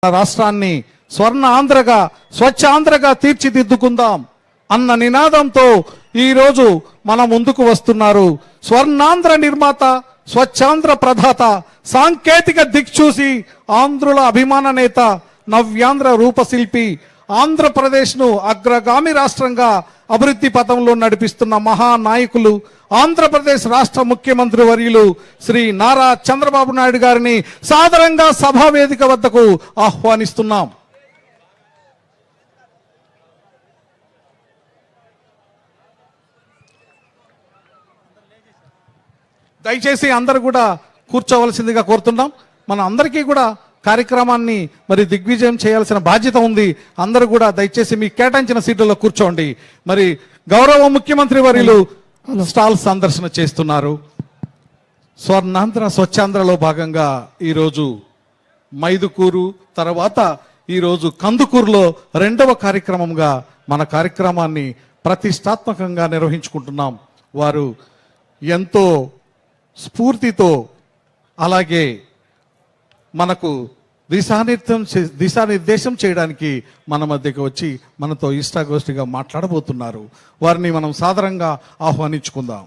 రాష్ట్రాన్ని స్వర్ణ ఆంధ్రగా స్వచ్ఛ ఆంధ్రగా తీర్చిదిద్దుకుందాం అన్న నినాదంతో ఈరోజు మన ముందుకు వస్తున్నారు స్వర్ణాంధ్ర నిర్మాత స్వచ్ఛాంధ్ర ప్రదాత సాంకేతిక దిక్చూసి ఆంధ్రుల అభిమాన నేత నవ్యాంధ్ర రూపశిల్పి ఆంధ్రప్రదేశ్ను అగ్రగామి రాష్ట్రంగా అభివృద్ధి పథంలో నడిపిస్తున్న మహానాయకులు ఆంధ్రప్రదేశ్ రాష్ట్ర ముఖ్యమంత్రి వర్యులు శ్రీ నారా చంద్రబాబు నాయుడు గారిని సాదరంగా సభా వేదిక వద్దకు ఆహ్వానిస్తున్నాం. దయచేసి అందరూ కూడా కూర్చోవలసిందిగా కోరుతున్నాం. మన అందరికీ కూడా కార్యక్రమాన్ని మరి దిగ్విజయం చేయాల్సిన బాధ్యత ఉంది. అందరూ కూడా దయచేసి మీకు కేటాయించిన సీట్లలో కూర్చోండి. మరి గౌరవ ముఖ్యమంత్రి వర్యులు స్టాల్ సందర్శన చేస్తున్నారు. స్వర్ణాంధ్ర స్వచ్ఛాంధ్రలో భాగంగా ఈరోజు మైదుకూరు తర్వాత ఈరోజు కందుకూరులో రెండవ కార్యక్రమంగా మన కార్యక్రమాన్ని ప్రతిష్టాత్మకంగా నిర్వహించుకుంటున్నాం. వారు ఎంతో స్ఫూర్తితో అలాగే మనకు దిశానిర్దేశం చేయడానికి మన మధ్యకి వచ్చి మనతో ఇష్టాగోష్ఠిగా మాట్లాడబోతున్నారు. వారిని మనం సాదరంగా ఆహ్వానించుకుందాం.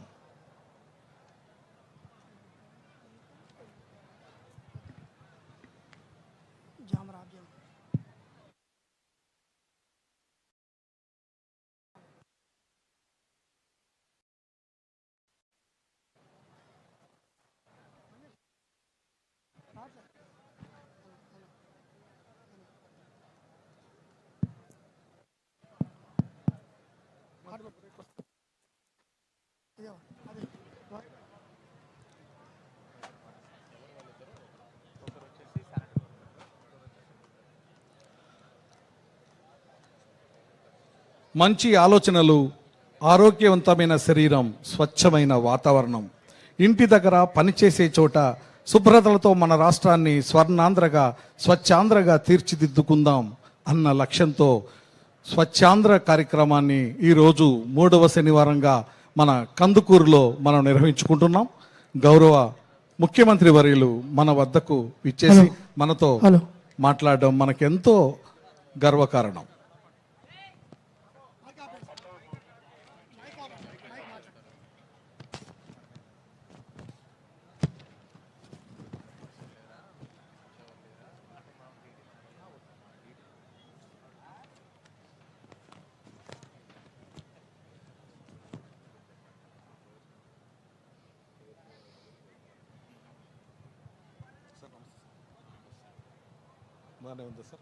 మంచి ఆలోచనలు, ఆరోగ్యవంతమైన శరీరం, స్వచ్ఛమైన వాతావరణం, ఇంటి దగ్గర పనిచేసే చోట శుభ్రతలతో మన రాష్ట్రాన్ని స్వర్ణాంధ్రగా స్వచ్ఛాంధ్రగా తీర్చిదిద్దుకుందాం అన్న లక్ష్యంతో స్వచ్ఛాంధ్ర కార్యక్రమాన్ని ఈరోజు 3వ శనివారంగా మన కందుకూరులో మనం నిర్వహించుకుంటున్నాం. గౌరవ ముఖ్యమంత్రి వర్యులు మన వద్దకు ఇచ్చేసి మనతో మాట్లాడడం మనకెంతో గర్వకారణం. బాగానే ఉంది సార్.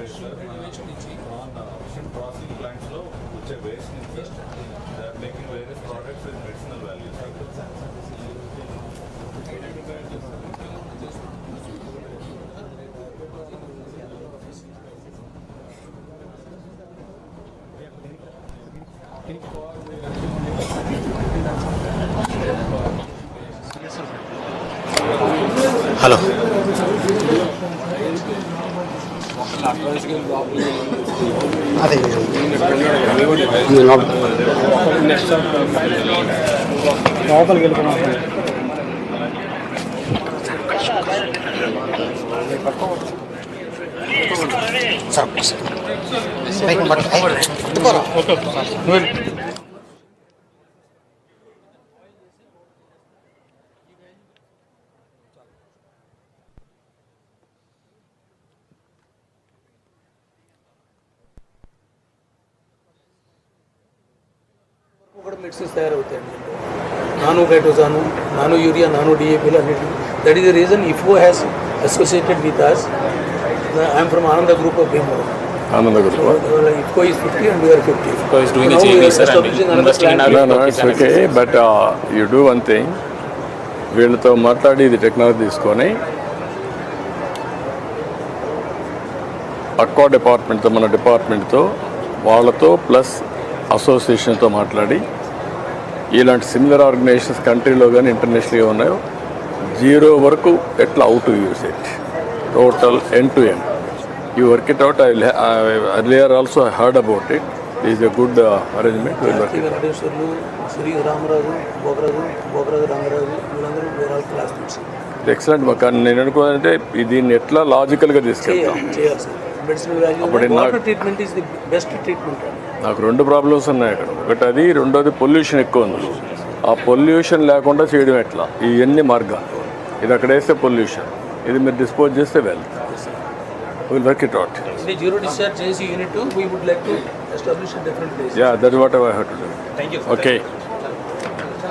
ఫిష్ ప్రాసెసింగ్ ప్లాంట్స్ లో వచ్చే వేస్ట్ నుంచి they are making various products with medicinal values. Hello అదే లోపలికి వెళ్తున్నాం. కూడా మెడిసిన్స్ తయారవుతాయండి. నానో గైటోజాను, నానో యూరియా, నానో డిఏపీలు అన్నిటి. That is the reason IFFCO has associated with us. I'm from Ananda group of Bhimavaram. Another good one. IFFCO is 50 and we are 50. IFFCO is doing a JV, sir, and investing in No, it's okay. But you do one thing. వీళ్ళతో మాట్లాడి ఇది technology తీసుకొని aqua డిపార్ట్మెంట్తో మన డిపార్ట్మెంట్తో వాళ్ళతో plus అసోసియేషన్తో మాట్లాడి ఇలాంటి similar organisations కంట్రీలో కానీ ఇంటర్నేషనల్గా ఉన్నాయో జీరో వరకు ఎట్లా out to use it total end to end you work it out. Earlier also I heard about it. Is a good arrangement. Will work it out. Venkateswarlu, Sri Ramaraju, Bokaraju Rangaraju, వీళ్ళందరూ వేరే క్లాస్మేట్స్. ఎక్సలెంట్ మాకు. నేను అనుకోవాలంటే దీన్ని ఎట్లా లాజికల్గా తీసుకెళ్తాం. చేయాలి sir. Medicinal value water treatment is the best treatment. నాకు రెండు ప్రాబ్లమ్స్ ఉన్నాయి అక్కడ. ఒకటి అది, రెండోది పొల్యూషన్ ఎక్కువ ఉంది. ఆ పొల్యూషన్ లేకుండా చేయడం ఎట్లా, ఇవన్నీ మార్గాలు. ఇది అక్కడ వేస్తే పొల్యూషన్, ఇది మీరు డిస్పోజ్ చేస్తే wealth. Will work it out. Zero discharge చేసి unit we would like to establish a different place. Yeah, that is what I have to do. Thank you. Okay.